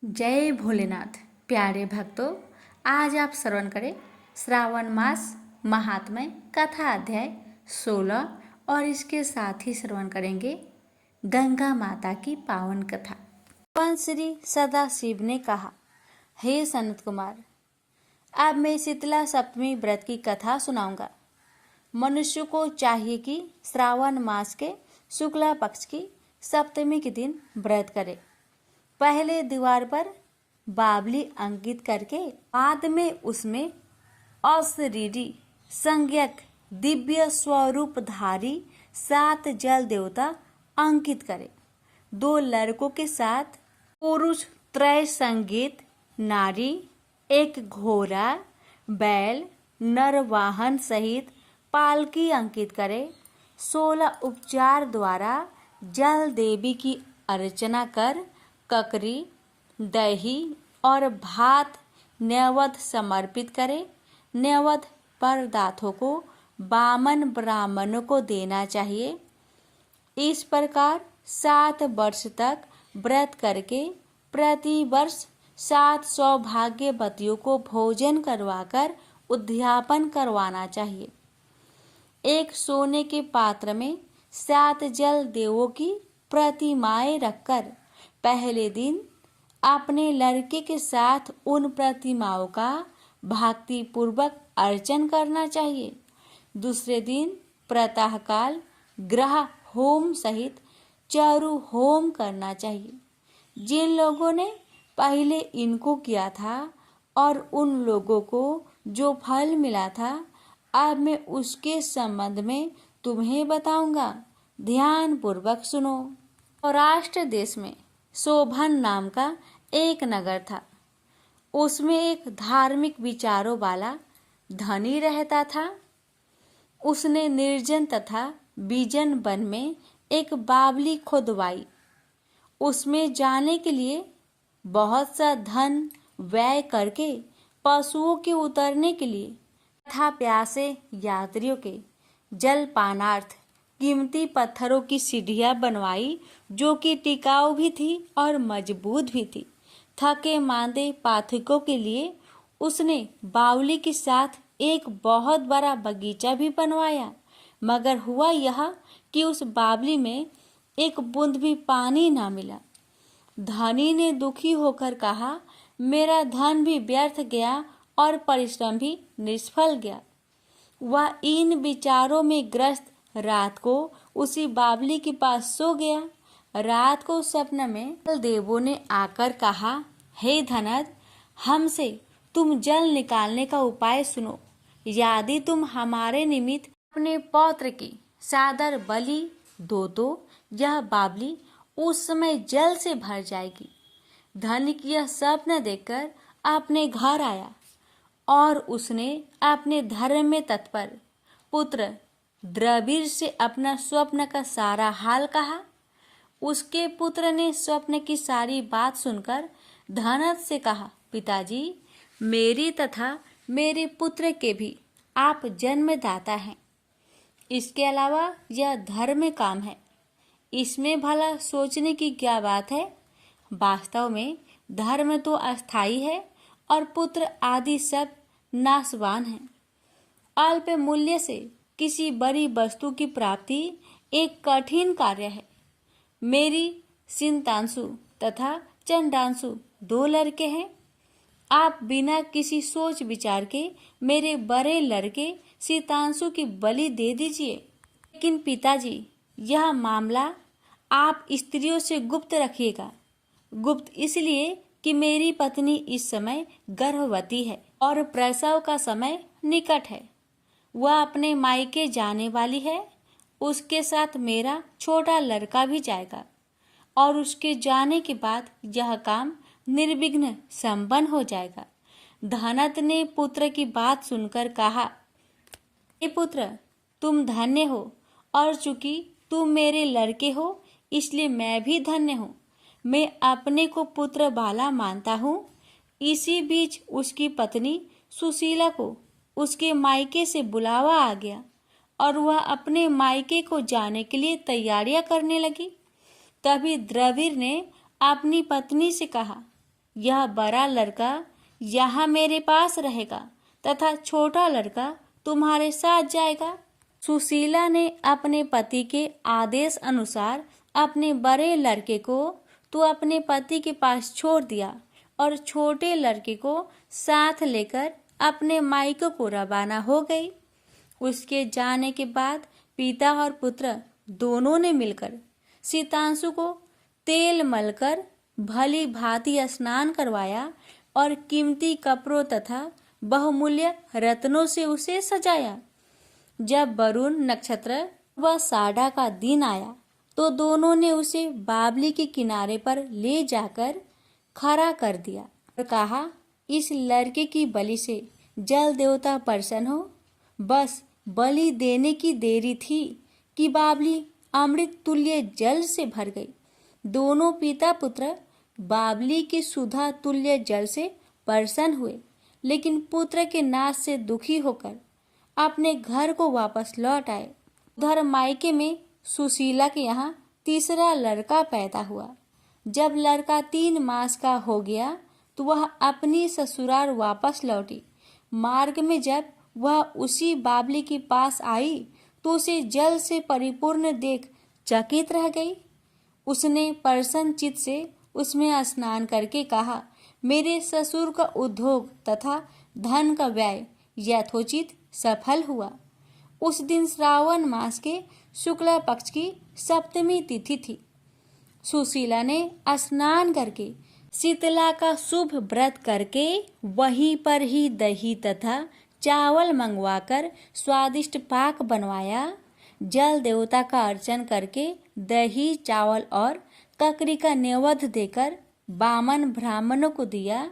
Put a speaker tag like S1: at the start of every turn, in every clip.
S1: जय भोलेनाथ। प्यारे भक्तों, आज आप श्रवण करें श्रावण मास महात्म्य कथा अध्याय 16 और इसके साथ ही श्रवण करेंगे गंगा माता की पावन कथा। भगवान श्री सदाशिव ने कहा, हे सनत कुमार, अब मैं शीतला सप्तमी व्रत की कथा सुनाऊंगा। मनुष्य को चाहिए कि श्रावण मास के शुक्ला पक्ष की सप्तमी के दिन व्रत करे। पहले दीवार पर बावली अंकित करके बाद में उसमें अशरीरी संज्ञक दिव्य स्वरूपधारी 7 जल देवता अंकित करे। 2 लड़कों के साथ पुरुष त्रय संगीत नारी, 1 घोड़ा बैल नर वाहन सहित पालकी अंकित करे। 16 उपचार द्वारा जल देवी की अर्चना कर ककरी, दही और भात नैवेद्य समर्पित करे। नैवेद्य पदार्थों को बामन ब्राह्मणों को देना चाहिए। इस प्रकार 7 वर्ष तक व्रत करके प्रति वर्ष 7 सौभाग्यवतियों को भोजन करवाकर उद्यापन करवाना चाहिए। एक सोने के पात्र में 7 जल देवों की प्रतिमाएं रखकर पहले दिन अपने लड़के के साथ उन प्रतिमाओं का भक्ति पूर्वक अर्चन करना चाहिए। दूसरे दिन प्रातःकाल ग्रह होम सहित चारु होम करना चाहिए। जिन लोगों ने पहले इनको किया था और उन लोगों को जो फल मिला था, अब मैं उसके संबंध में तुम्हें बताऊंगा। ध्यान पूर्वक सुनो। सौराष्ट्र देश में शोभन नाम का एक नगर था। उसमें एक धार्मिक विचारों वाला धनी रहता था। उसने निर्जन तथा बीजन वन में एक बावली खुदवाई। उसमें जाने के लिए बहुत सा धन व्यय करके पशुओं के उतरने के लिए तथा प्यासे यात्रियों के जलपानार्थ कीमती पत्थरों की सीढ़ियां बनवाई, जो कि टिकाऊ भी थी और मजबूत भी थी। थके मांदे पाठकों के लिए उसने बावली के साथ एक बहुत बड़ा बगीचा भी बनवाया। मगर हुआ यह कि उस बावली में एक बूंद भी पानी ना मिला। धनी ने दुखी होकर कहा, मेरा धन भी व्यर्थ गया और परिश्रम भी निष्फल गया। वह इन विचारों में ग्रस्त रात को उसी बावली के पास सो गया। रात को स्वप्न में देवों ने आकर कहा, हे धनद, हमसे तुम जल निकालने का उपाय सुनो। यदि तुम हमारे निमित्त अपने पौत्र की सादर बलि दो तो यह बावली उस समय जल से भर जाएगी। धनिक यह स्वप्न देखकर अपने घर आया और उसने अपने धर्म में तत्पर पुत्र द्रविड़ से अपना स्वप्न का सारा हाल कहा। उसके पुत्र ने स्वप्न की सारी बात सुनकर धनद से कहा, पिताजी, मेरी तथा मेरे पुत्र के भी आप जन्मदाता हैं। इसके अलावा यह धर्म काम है, इसमें भला सोचने की क्या बात है। वास्तव में धर्म तो अस्थायी है और पुत्र आदि सब नाशवान हैं। अल्प मूल्य से किसी बड़ी वस्तु की प्राप्ति एक कठिन कार्य है। मेरी सिंतांशु तथा चंडांशु 2 लड़के हैं। आप बिना किसी सोच विचार के मेरे बड़े लड़के सीतांशु की बलि दे दीजिए। लेकिन पिताजी, यह मामला आप स्त्रियों से गुप्त रखिएगा। गुप्त इसलिए कि मेरी पत्नी इस समय गर्भवती है और प्रसव का समय निकट है। वह अपने मायके जाने वाली है। उसके साथ मेरा छोटा लड़का भी जाएगा और उसके जाने के बाद यह काम निर्विघ्न संपन्न हो जाएगा। धनद ने पुत्र की बात सुनकर कहा, हे पुत्र, तुम धन्य हो और चूंकि तुम मेरे लड़के हो इसलिए मैं भी धन्य हूँ। मैं अपने को पुत्र वाला मानता हूँ। इसी बीच उसकी पत्नी सुशीला को उसके मायके से बुलावा आ गया और वह अपने मायके को जाने के लिए तैयारियां करने लगी। तभी द्रविड़ ने अपनी पत्नी से कहा, यह बड़ा लड़का यहाँ मेरे पास रहेगा तथा छोटा लड़का तुम्हारे साथ जाएगा। सुशीला ने अपने पति के आदेश अनुसार अपने बड़े लड़के को तो अपने पति के पास छोड़ दिया और छोटे लड़के को साथ लेकर अपने मायके को रवाना हो गई। उसके जाने के बाद पिता और पुत्र दोनों ने मिलकर शीतांशु को तेल मलकर भली भांति स्नान करवाया और कीमती कपड़ों तथा बहुमूल्य रत्नों से उसे सजाया। जब वरुण नक्षत्र व साढ़ा का दिन आया तो दोनों ने उसे बावली के किनारे पर ले जाकर खड़ा कर दिया और कहा, इस लड़के की बलि से जल देवता प्रसन्न हो। बस बलि देने की देरी थी कि बावली अमृत तुल्य जल से भर गई। दोनों पिता पुत्र बावली के सुधा तुल्य जल से प्रसन्न हुए, लेकिन पुत्र के नाश से दुखी होकर अपने घर को वापस लौट आए। उधर मायके में सुशीला के यहाँ तीसरा लड़का पैदा हुआ। जब लड़का 3 मास का हो गया तो वह अपनी ससुराल वापस लौटी। मार्ग में जब वह उसी बावली के पास आई तो उसे जल से परिपूर्ण देख चकित रह गई। उसने प्रसन्न चित्त से उसमें स्नान करके कहा, मेरे ससुर का उद्योग तथा धन का व्यय यथोचित सफल हुआ। उस दिन श्रावण मास के शुक्ल पक्ष की सप्तमी तिथि थी। सुशीला ने स्नान करके शीतला का शुभ व्रत करके वहीं पर ही दही तथा चावल मंगवाकर स्वादिष्ट पाक बनवाया। जल देवता का अर्चन करके दही चावल और ककड़ी का नैवेद्य देकर बामन ब्राह्मणों को दिया।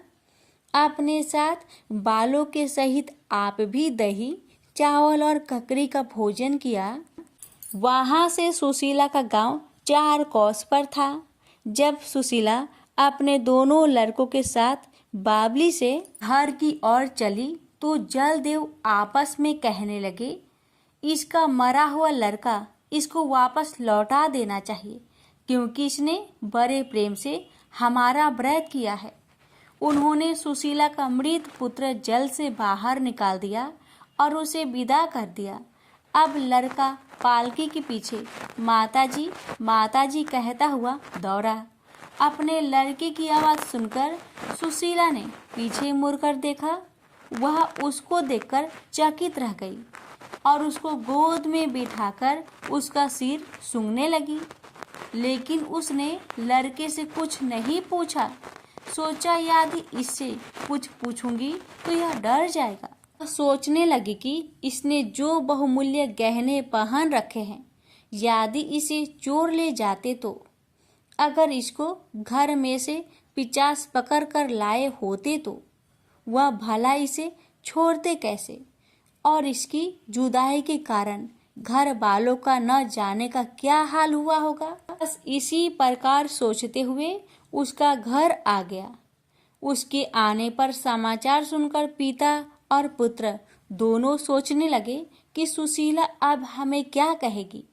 S1: अपने साथ बालों के सहित आप भी दही चावल और ककड़ी का भोजन किया। वहां से सुशीला का गांव 4 कोस पर था। जब सुशीला अपने दोनों लड़कों के साथ बावली से घर की ओर चली तो जलदेव आपस में कहने लगे, इसका मरा हुआ लड़का इसको वापस लौटा देना चाहिए, क्योंकि इसने बड़े प्रेम से हमारा व्रत किया है। उन्होंने सुशीला का मृत पुत्र जल से बाहर निकाल दिया और उसे विदा कर दिया। अब लड़का पालकी के पीछे माताजी कहता हुआ दौड़ा। अपने लड़के की आवाज सुनकर सुशीला ने पीछे मुड़कर देखा। वह उसको देखकर चकित रह गई और उसको गोद में बिठाकर उसका सिर सूंघने लगी, लेकिन उसने लड़के से कुछ नहीं पूछा। सोचा यदि इससे कुछ पूछूंगी तो यह डर जाएगा। सोचने लगी कि इसने जो बहुमूल्य गहने पहन रखे हैं, यदि इसे चोर ले जाते तो, अगर इसको घर में से पिचास पकड़ कर लाए होते तो वह भला इसे छोड़ते कैसे, और इसकी जुदाई के कारण घर वालों का न जाने का क्या हाल हुआ होगा। बस इसी प्रकार सोचते हुए उसका घर आ गया। उसके आने पर समाचार सुनकर पिता और पुत्र दोनों सोचने लगे कि सुशीला अब हमें क्या कहेगी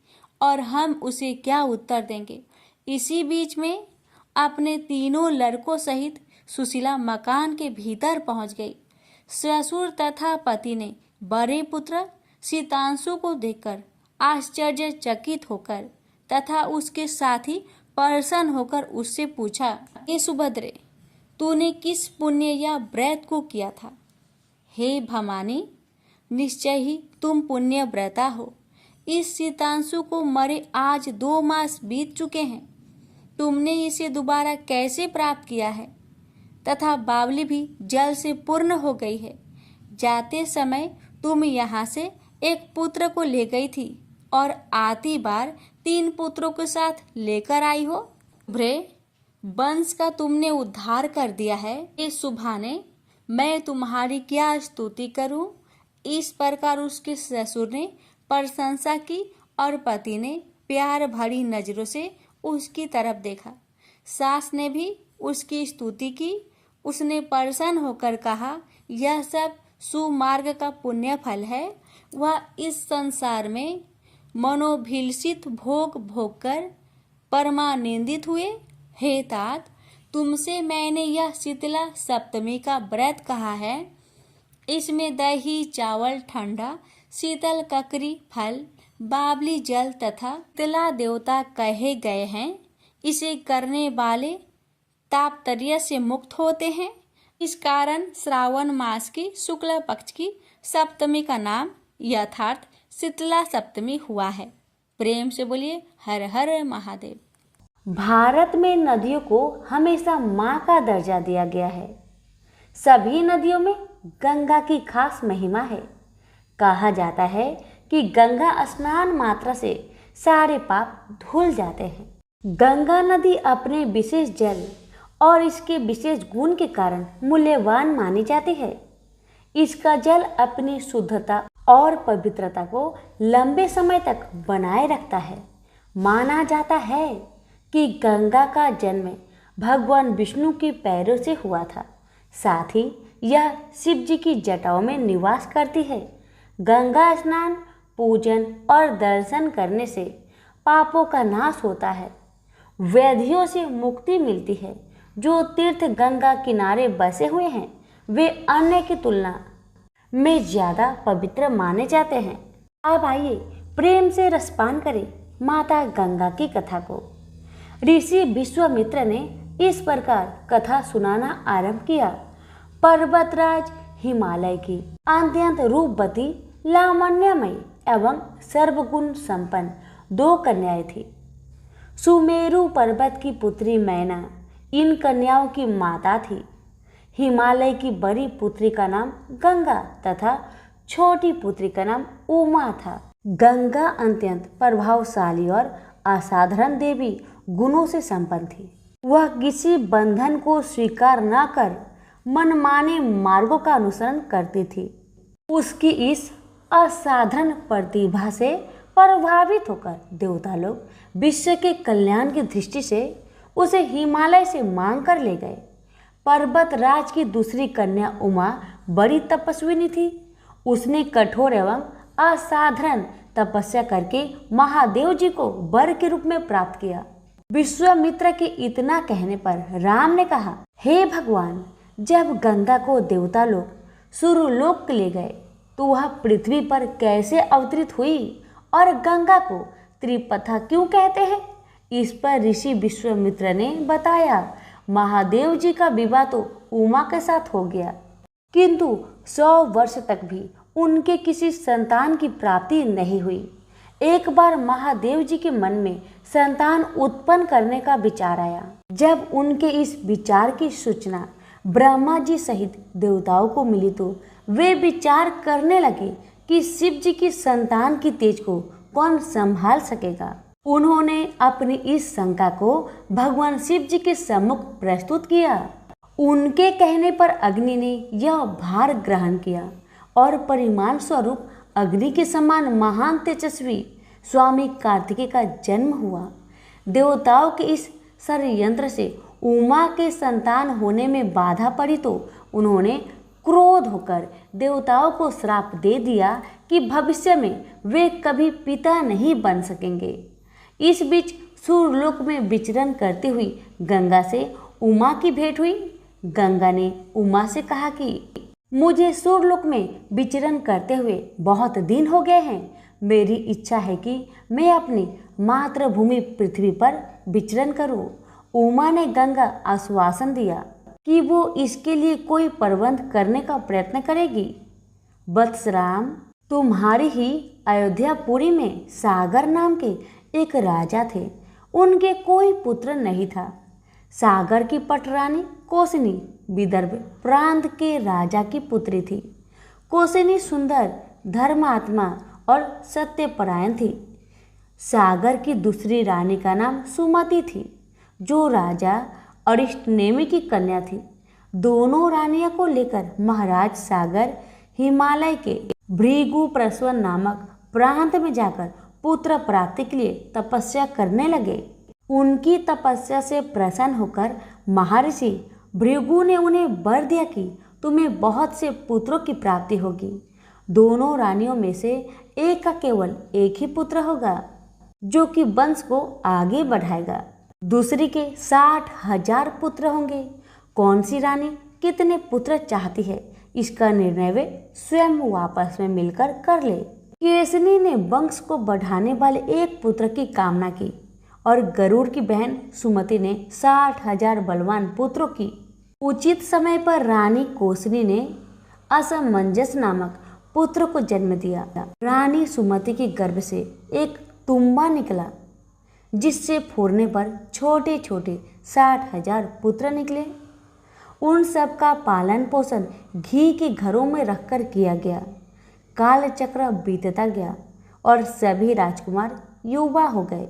S1: और हम उसे क्या उत्तर देंगे। इसी बीच में अपने तीनों लड़कों सहित सुशीला मकान के भीतर पहुंच गई। ससुर तथा पति ने बड़े पुत्र शीतांशु को देखकर आश्चर्यचकित होकर तथा उसके साथी प्रसन्न होकर उससे पूछा, हे सुभद्रे, तूने किस पुण्य या व्रत को किया था? हे भवानी, निश्चय ही तुम पुण्य व्रता हो। इस शीतांशु को मरे आज 2 मास बीत चुके हैं। तुमने इसे दोबारा कैसे प्राप्त किया है? तथा बावली भी जल से पूर्ण हो गई है। जाते समय तुम यहाँ से एक पुत्र को ले गई थी और आती बार 3 पुत्रों के साथ लेकर आई हो। भ्रे, वंश का तुमने उद्धार कर दिया है। ये सुभाने, मैं तुम्हारी क्या स्तुति करूं? इस प्रकार उसके ससुर ने प्रशंसा की और पति ने प्यार भरी नजरों से उसकी तरफ देखा। सास ने भी उसकी स्तुति की। उसने प्रसन्न होकर कहा, यह सब सुमार्ग का पुण्य फल है। वह इस संसार में मनोभिलषित भोग भोग कर परमानंदित हुए। हे तात, तुमसे मैंने यह शीतला सप्तमी का व्रत कहा है। इसमें दही, चावल, ठंडा, शीतल ककरी, फल, बावली जल तथा शीतला देवता कहे गए हैं। इसे करने वाले तापत्रय से मुक्त होते हैं। इस कारण श्रावण मास की शुक्ल पक्ष की सप्तमी का नाम यथार्थ शीतला सप्तमी हुआ है। प्रेम से बोलिए हर हर महादेव।
S2: भारत में नदियों को हमेशा माँ का दर्जा दिया गया है। सभी नदियों में गंगा की खास महिमा है। कहा जाता है कि गंगा स्नान मात्र से सारे पाप धुल जाते हैं। गंगा नदी अपने विशेष जल और इसके विशेष गुण के कारण मूल्यवान मानी जाती है। इसका जल अपनी शुद्धता और पवित्रता को लंबे समय तक बनाए रखता है। माना जाता है कि गंगा का जन्म भगवान विष्णु के पैरों से हुआ था। साथ ही यह शिव जी की जटाओं में निवास करती है। गंगा स्नान, पूजन और दर्शन करने से पापों का नाश होता है, व्याधियों से मुक्ति मिलती है। जो तीर्थ गंगा किनारे बसे हुए हैं वे अन्य की तुलना में ज्यादा पवित्र माने जाते हैं। अब आइए प्रेम से रसपान करें माता गंगा की कथा को। ऋषि विश्वामित्र ने इस प्रकार कथा सुनाना आरंभ किया। पर्वतराज हिमालय की अत्यंत रूपवती, लावण्यमयी एवं सर्वगुण संपन्न 2 कन्याएं थी। सुमेरु पर्वत की पुत्री मैना इन कन्याओं की माता थी। हिमालय की बड़ी पुत्री का नाम गंगा तथा छोटी पुत्री का नाम उमा था। गंगा अत्यंत प्रभावशाली और असाधारण देवी गुणों से संपन्न थी। वह किसी बंधन को स्वीकार न कर मनमाने मार्गों का अनुसरण करती थी। उसकी इस असाधारण प्रतिभा से प्रभावित होकर देवता लोग विश्व के कल्याण की दृष्टि से उसे हिमालय से मांग कर ले गए। पर्वतराज की दूसरी कन्या उमा बड़ी तपस्विनी थी। उसने कठोर एवं असाधारण तपस्या करके महादेव जी को वर के रूप में प्राप्त किया। विश्वामित्र के इतना कहने पर राम ने कहा, हे भगवान, जब गंगा को देवता लोग सूर्यलोक ले गए तो वह पृथ्वी पर कैसे अवतरित हुई और गंगा को त्रिपथा क्यों कहते हैं? इस पर ऋषि विश्वामित्र ने बताया, महादेव जी का विवाह तो उमा के साथ हो गया, किंतु 100 वर्ष तक भी उनके किसी संतान की प्राप्ति नहीं हुई। एक बार महादेव जी के मन में संतान उत्पन्न करने का विचार आया। जब उनके इस विचार की सूचना ब्रह्मा जी सहित देवताओं को मिली तो वे विचार करने लगे कि शिव जी की संतान की तेज को कौन संभाल सकेगा। उन्होंने अपनी इस शंका को भगवान शिव जी के सम्मुख प्रस्तुत किया। उनके कहने पर अग्नि ने यह भार ग्रहण किया और परिमाण स्वरूप अग्नि के समान महान तेजस्वी स्वामी कार्तिकेय का जन्म हुआ। देवताओं के इस षड्यंत्र से उमा के संतान होने में बाधा पड़ी तो उन्होंने क्रोध होकर देवताओं को श्राप दे दिया कि भविष्य में वे कभी पिता नहीं बन सकेंगे। इस बीच सूर्यलोक में विचरण करती हुई गंगा से उमा की भेंट हुई। गंगा ने उमा से कहा कि मुझे सूर्यलोक में विचरण करते हुए बहुत दिन हो गए हैं। मेरी इच्छा है कि मैं अपनी मातृभूमि पृथ्वी पर विचरण करूं। उमा ने गंगा आश्वासन दिया कि वो इसके लिए कोई प्रबंध करने का प्रयत्न करेगी। वत्सराम, तुम्हारी ही अयोध्यापुरी में सागर नाम के एक राजा थे। उनके कोई पुत्र नहीं था। सागर की पटरानी कौसनी विदर्भ प्रांत के राजा की पुत्री थी। कौसनी सुंदर, धर्मात्मा और सत्यपरायण थी। सागर की दूसरी रानी का नाम सुमति थी, जो राजा अरिष्टनेमि की कन्या थी। दोनों रानियों को लेकर महाराज सागर हिमालय के भृगु प्रस्वन नामक प्रांत में जाकर पुत्र प्राप्ति के लिए तपस्या करने लगे। उनकी तपस्या से प्रसन्न होकर महर्षि भृगु ने उन्हें वर दिया कि तुम्हें बहुत से पुत्रों की प्राप्ति होगी। दोनों रानियों में से एक का केवल एक ही पुत्र होगा, जो कि वंश को आगे बढ़ाएगा। दूसरी के 60,000 पुत्र होंगे। कौन सी रानी कितने पुत्र चाहती है, इसका निर्णय वे स्वयं आपस में मिलकर कर ले। केसनी ने वंश को बढ़ाने वाले एक पुत्र की कामना की और गरुड़ की बहन सुमति ने 60,000 बलवान पुत्रों की। उचित समय पर रानी कोसनी ने असमंजस नामक पुत्र को जन्म दिया। रानी सुमति के गर्भ से एक तुम्बा निकला, जिससे फोड़ने पर छोटे छोटे 60,000 पुत्र निकले। उन सब का पालन पोषण घी के घरों में रखकर किया गया। काल चक्र बीतता गया और सभी राजकुमार युवा हो गए।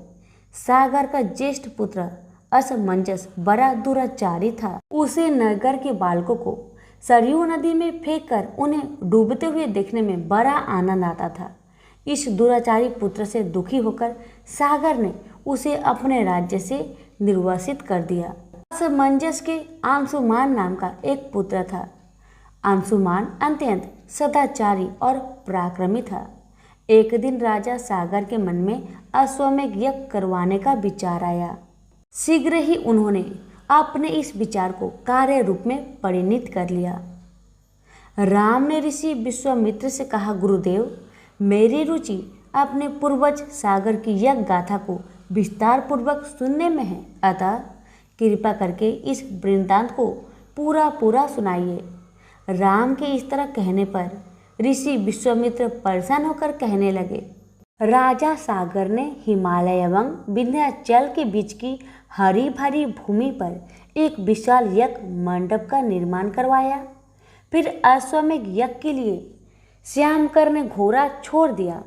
S2: सागर का ज्येष्ठ पुत्र असमंजस बड़ा दुराचारी था। उसे नगर के बालकों को सरयू नदी में फेंककर उन्हें डूबते हुए देखने में बड़ा आनंद आता था। इस दुराचारी पुत्र से दुखी होकर सागर ने उसे अपने राज्य से निर्वासित कर दिया। असमंजस के अंशुमान नाम का एक पुत्र था। अंशुमान अत्यंत सदाचारी और पराक्रमी था। एक दिन राजा सागर के मन में अश्वमेध यज्ञ करवाने का विचार आया। शीघ्र ही उन्होंने अपने इस विचार को कार्य रूप में परिणित कर लिया। राम ने ऋषि विश्वामित्र से कहा, गुरुदेव, मेरी रुचि अपने पूर्वज सागर की यज्ञ गाथा को विस्तार पूर्वक सुनने में है, अतः कृपा करके इस वृत्तांत को पूरा सुनाइए। राम के इस तरह कहने पर ऋषि विश्वामित्र परेशान होकर कहने लगे, राजा सागर ने हिमालय एवं विंध्याचल के बीच की हरी भरी भूमि पर एक विशाल यज्ञ मंडप का निर्माण करवाया। फिर अश्वमेध यज्ञ के लिए श्यामकर ने घोड़ा छोड़ दिया।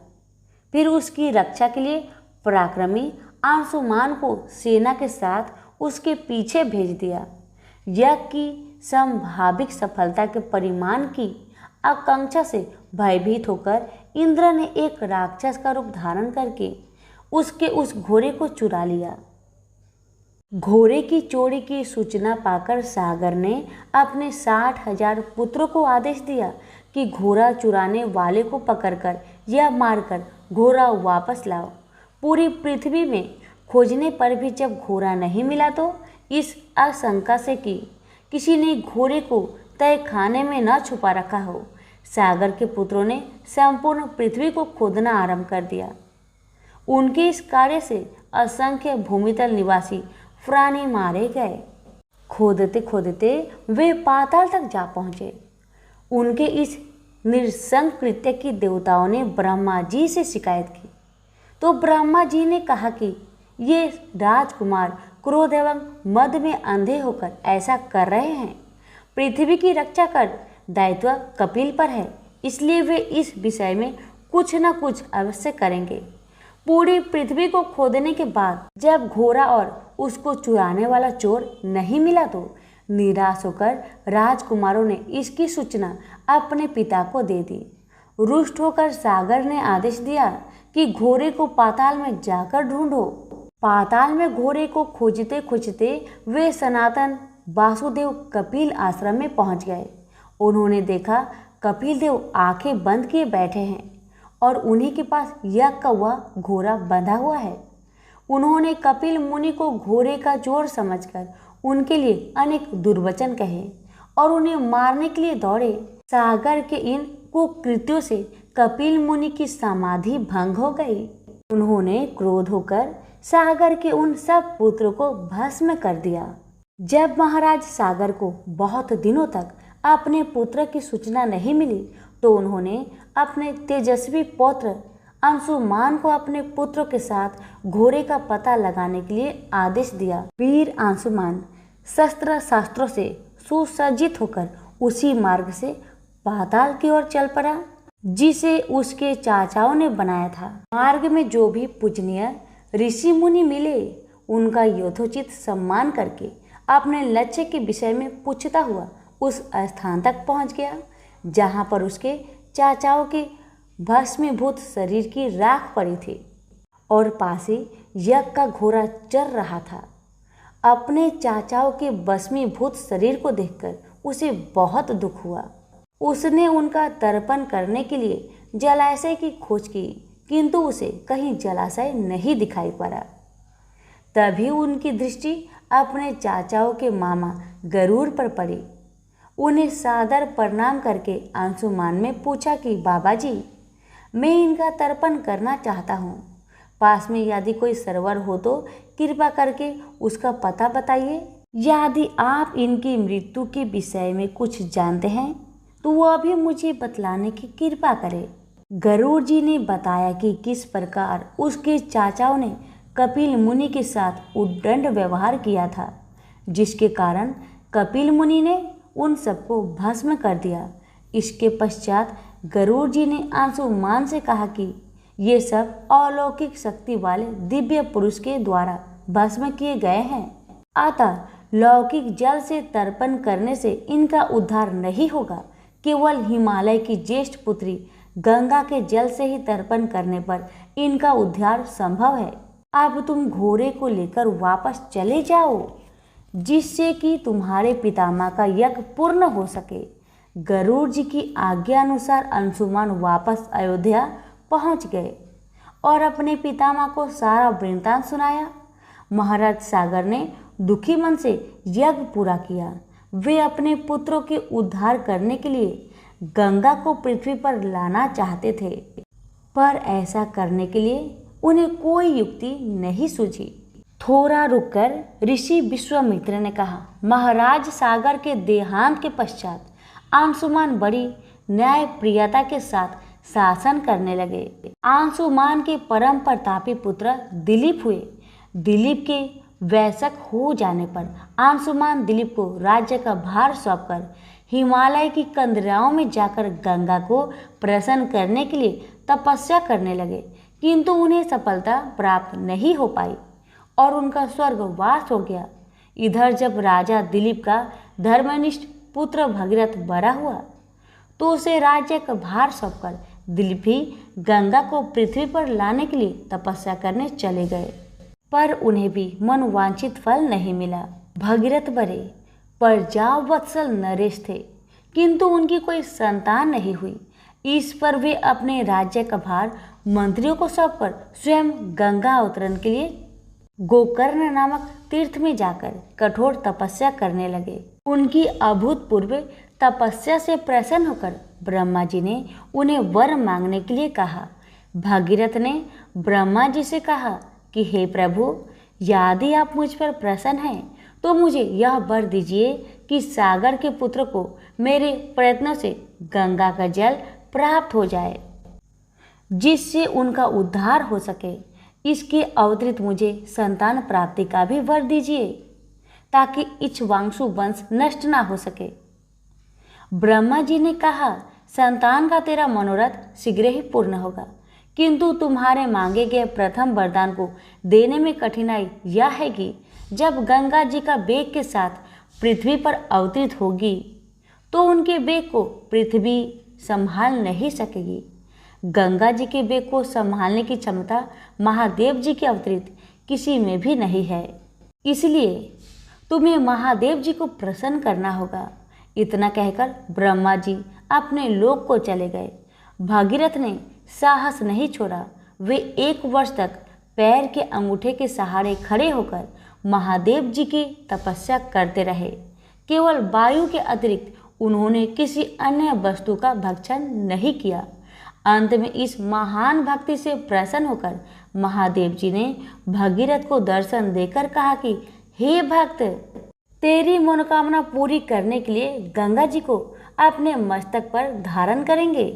S2: फिर उसकी रक्षा के लिए पराक्रमी अंशुमान को सेना के साथ उसके पीछे भेज दिया। यज्ञ की संभावित सफलता के परिमाण की आकांक्षा से भयभीत होकर इंद्र ने एक राक्षस का रूप धारण करके उसके उस घोड़े को चुरा लिया। घोड़े की चोरी की सूचना पाकर सागर ने अपने 60,000 पुत्रों को आदेश दिया कि घोड़ा चुराने वाले को पकड़कर या मारकर घोड़ा वापस लाओ। पूरी पृथ्वी में खोजने पर भी जब घोड़ा नहीं मिला तो इस आशंका से कि किसी ने घोड़े को तय खाने में न छुपा रखा हो, सागर के पुत्रों ने संपूर्ण पृथ्वी को खोदना आरंभ कर दिया। उनके इस कार्य से असंख्य भूमितल निवासी प्राणी मारे गए। खोदते खोदते वे पाताल तक जा पहुँचे। उनके इस नृशंस कृत्य की देवताओं ने ब्रह्मा जी से शिकायत की, तो ब्रह्मा जी ने कहा कि ये राजकुमार क्रोध एवं मद में अंधे होकर ऐसा कर रहे हैं। पृथ्वी की रक्षा कर दायित्व कपिल पर है, इसलिए वे इस विषय में कुछ न कुछ अवश्य करेंगे। पूरी पृथ्वी को खोदने के बाद जब घोड़ा और उसको चुराने वाला चोर नहीं मिला तो निराश होकर राजकुमारों ने इसकी सूचना अपने पिता को दे दी। रुष्ट होकर सागर ने आदेश दिया कि घोड़े को पाताल में जाकर ढूंढो। पाताल में घोड़े को खोजते खोजते वे सनातन वासुदेव कपिल आश्रम में पहुंच गए। उन्होंने देखा कपिल देव आंखें बंद किए बैठे हैं और उन्हीं के पास यज्ञ का वह घोड़ा बंधा हुआ है। उन्होंने कपिल मुनि को घोड़े का जोर समझकर उनके लिए अनेक दुर्वचन कहे और उन्हें मारने के लिए दौड़े। सागर के इन कुकृत्यों से कपिल मुनि की समाधि भंग हो गई। उन्होंने क्रोध होकर सागर के उन सब पुत्रों को भस्म कर दिया। जब महाराज सागर को बहुत दिनों तक अपने पुत्र की सूचना नहीं मिली तो उन्होंने अपने तेजस्वी पौत्र अंशुमान को अपने पुत्रों के साथ घोड़े का पता लगाने के लिए आदेश दिया। वीर अंशुमान शस्त्र शास्त्रों से सुसज्जित होकर उसी मार्ग से पाताल की ओर चल पड़ा जिसे उसके चाचाओं ने बनाया था। मार्ग में जो भी पूजनीय ऋषि मुनि मिले उनका यथोचित सम्मान करके अपने लक्ष्य के विषय में पूछता हुआ उस स्थान तक पहुंच गया जहां पर उसके चाचाओं के भस्मीभूत शरीर की राख पड़ी थी और पास ही यज्ञ का घोड़ा चर रहा था। अपने चाचाओं के भस्मीभूत शरीर को देखकर उसे बहुत दुख हुआ। उसने उनका तर्पण करने के लिए जलाशय की खोज की, किंतु उसे कहीं जलाशय नहीं दिखाई पड़ा। तभी उनकी दृष्टि अपने चाचाओं के मामा गरुड़ पर पड़ी। उन्हें सादर प्रणाम करके अंशुमान ने पूछा कि बाबा जी, मैं इनका तर्पण करना चाहता हूँ। पास में यदि कोई सरोवर हो तो कृपा करके उसका पता बताइए। यदि आप इनकी मृत्यु के विषय में कुछ जानते हैं तो वह भी मुझे बतलाने की कृपा करें। गरुड़ जी ने बताया कि किस प्रकार उसके चाचाओं ने कपिल मुनि के साथ उद्दंड व्यवहार किया था, जिसके कारण कपिल मुनि ने उन सबको भस्म कर दिया। इसके पश्चात गरुड़ जी ने अंशुमान से कहा कि ये सब अलौकिक शक्ति वाले दिव्य पुरुष के द्वारा भस्म किए गए हैं, अतः लौकिक जल से तर्पण करने से इनका उद्धार नहीं होगा। केवल हिमालय की ज्येष्ठ पुत्री गंगा के जल से ही तर्पण करने पर इनका उद्धार संभव है। अब तुम घोड़े को लेकर वापस चले जाओ, जिससे कि तुम्हारे पितामह का यज्ञ पूर्ण हो सके। गरुड़ जी की आज्ञा अनुसार अंशुमान वापस अयोध्या पहुंच गए और अपने पितामह को सारा वृत्तांत सुनाया। महाराज सागर ने दुखी मन से यज्ञ पूरा किया। वे अपने पुत्रों के उद्धार करने के लिए गंगा को पृथ्वी पर लाना चाहते थे, पर ऐसा करने के लिए उन्हें कोई युक्ति नहीं सूझी। थोड़ा रुककर ऋषि विश्वामित्र ने कहा, महाराज सागर के देहांत के पश्चात अंशुमान बड़ी न्यायप्रियता के साथ शासन करने लगे। अंशुमान के परम प्रतापी पुत्र दिलीप हुए। दिलीप के वयस्क हो जाने पर अंशुमान दिलीप को राज्य का भार सौंपकर हिमालय की कंदराओं में जाकर गंगा को प्रसन्न करने के लिए तपस्या करने लगे, किंतु उन्हें सफलता प्राप्त नहीं हो पाई और उनका स्वर्गवास हो गया। इधर जब राजा दिलीप का धर्मनिष्ठ पुत्र भगीरथ बड़ा हुआ तो उसे राज्य का भार सौंपकर दिलीप ही गंगा को पृथ्वी पर लाने के लिए तपस्या करने चले गए, पर उन्हें भी मनोवांछित फल नहीं मिला। भगीरथ बड़े प्रजावत्सल नरेश थे, किंतु उनकी कोई संतान नहीं हुई। इस पर वे अपने राज्य का भार मंत्रियों को सौंपकर स्वयं गंगा अवतरण के लिए गोकर्ण नामक तीर्थ में जाकर कठोर तपस्या करने लगे। उनकी अभूतपूर्व तपस्या से प्रसन्न होकर ब्रह्मा जी ने उन्हें वर मांगने के लिए कहा। भगीरथ ने ब्रह्मा जी से कहा कि हे प्रभु, यदि आप मुझ पर प्रसन्न हैं तो मुझे यह वर दीजिए कि सागर के पुत्र को मेरे प्रयत्नों से गंगा का जल प्राप्त हो जाए, जिससे उनका उद्धार हो सके। इसके अतिरिक्त मुझे संतान प्राप्ति का भी वर दीजिए, ताकि इक्ष्वाकु वंश नष्ट ना हो सके। ब्रह्मा जी ने कहा, संतान का तेरा मनोरथ शीघ्र ही पूर्ण होगा, किंतु तुम्हारे मांगे गए प्रथम वरदान को देने में कठिनाई यह है कि जब गंगा जी का वेग के साथ पृथ्वी पर अवतरित होगी तो उनके वेग को पृथ्वी संभाल नहीं सकेगी। गंगा जी के वेग को संभालने की क्षमता महादेव जी के अवतरित किसी में भी नहीं है, इसलिए तुम्हें महादेव जी को प्रसन्न करना होगा। इतना कहकर ब्रह्मा जी अपने लोक को चले गए। भागीरथ ने साहस नहीं छोड़ा। वे 1 वर्ष तक पैर के अंगूठे के सहारे खड़े होकर महादेव जी की तपस्या करते रहे। केवल वायु के अतिरिक्त उन्होंने किसी अन्य वस्तु का भक्षण नहीं किया। अंत में इस महान भक्ति से प्रसन्न होकर महादेव जी ने भगीरथ को दर्शन देकर कहा कि हे भक्त, तेरी मनोकामना पूरी करने के लिए गंगा जी को अपने मस्तक पर धारण करेंगे।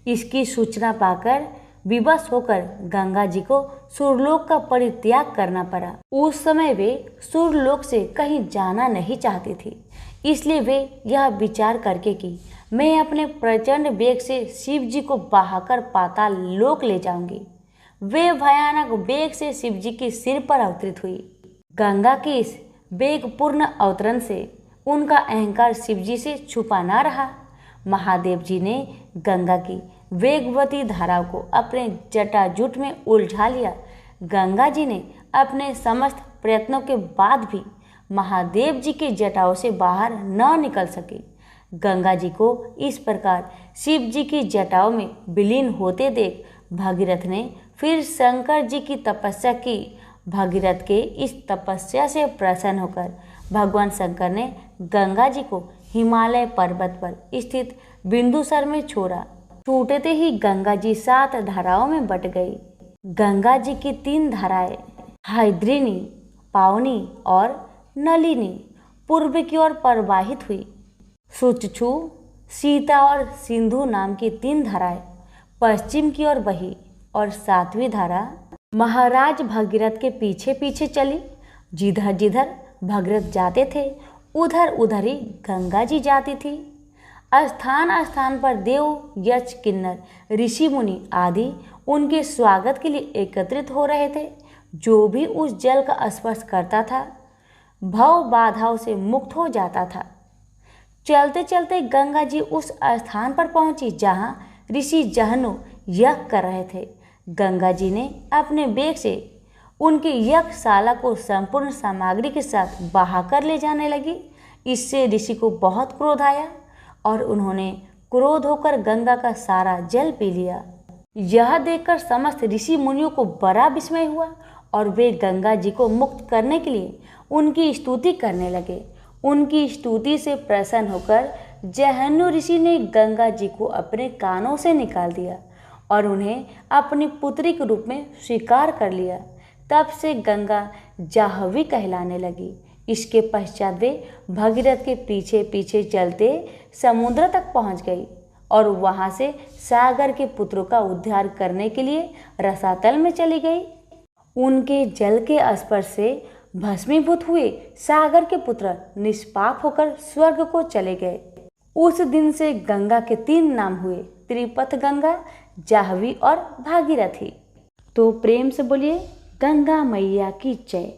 S2: इसकी सूचना पाकर विवश होकर गंगा जी को सूर्यलोक का परित्याग करना पड़ा। उस समय वे सूर्यलोक से कहीं जाना नहीं चाहती थी, इसलिए वे यह विचार करके कि मैं अपने प्रचंड वेग से शिव जी को बहाकर पाताल लोक ले जाऊंगी। वे भयानक वेग से शिव जी के सिर पर अवतरित हुई। गंगा के इस वेगपूर्ण अवतरण से उनका अहंकार शिव जी से छुपा ना रहा। महादेव जी ने गंगा की वेगवती धाराओं को अपने जटाजूट में उलझा लिया। गंगा जी ने अपने समस्त प्रयत्नों के बाद भी महादेव जी की जटाओं से बाहर न निकल सके। गंगा जी को इस प्रकार शिव जी की जटाओं में विलीन होते देख भगीरथ ने फिर शंकर जी की तपस्या की भगीरथ के इस तपस्या से प्रसन्न होकर भगवान शंकर ने गंगा जी को हिमालय पर्वत पर स्थित बिंदुसर में छोड़ा। छूटते ही गंगा जी 7 धाराओं में बट गई। गंगा जी की 3 धाराएं हैद्रिनी, पावनी और नलिनी पूर्व की ओर प्रवाहित हुई। सुचक्षु, सीता और सिंधु नाम की 3 धाराएं पश्चिम की ओर बही और 7वीं धारा महाराज भगीरथ के पीछे पीछे चली। जिधर जिधर भगीरथ जाते थे उधर उधर ही गंगा जी जाती थी। स्थान स्थान पर देव, यक्ष, किन्नर, ऋषि मुनि आदि उनके स्वागत के लिए एकत्रित हो रहे थे। जो भी उस जल का स्पर्श करता था भव बाधाओं से मुक्त हो जाता था। चलते चलते गंगा जी उस स्थान पर पहुंची जहां ऋषि जहनु यज्ञ कर रहे थे। गंगा जी ने अपने बेग से उनकी यज्ञशाला को संपूर्ण सामग्री के साथ बहाकर ले जाने लगी। इससे ऋषि को बहुत क्रोध आया और उन्होंने क्रोध होकर गंगा का सारा जल पी लिया। यह देखकर समस्त ऋषि मुनियों को बड़ा विस्मय हुआ और वे गंगा जी को मुक्त करने के लिए उनकी स्तुति करने लगे। उनकी स्तुति से प्रसन्न होकर जहन्नु ऋषि ने गंगा जी को अपने कानों से निकाल दिया और उन्हें अपनी पुत्री के रूप में स्वीकार कर लिया। तब से गंगा जाह्नवी कहलाने लगी। इसके पश्चात वे भगीरथ के पीछे पीछे चलते समुद्र तक पहुंच गई और वहां से सागर के पुत्रों का उद्धार करने के लिए रसातल में चली गई। उनके जल के स्पर्श से भस्मीभूत हुए सागर के पुत्र निष्पाप होकर स्वर्ग को चले गए। उस दिन से गंगा के 3 नाम हुए, त्रिपथ गंगा, जाह्नवी और भागीरथी। तो प्रेम से बोलिए गंगा मैया की जय।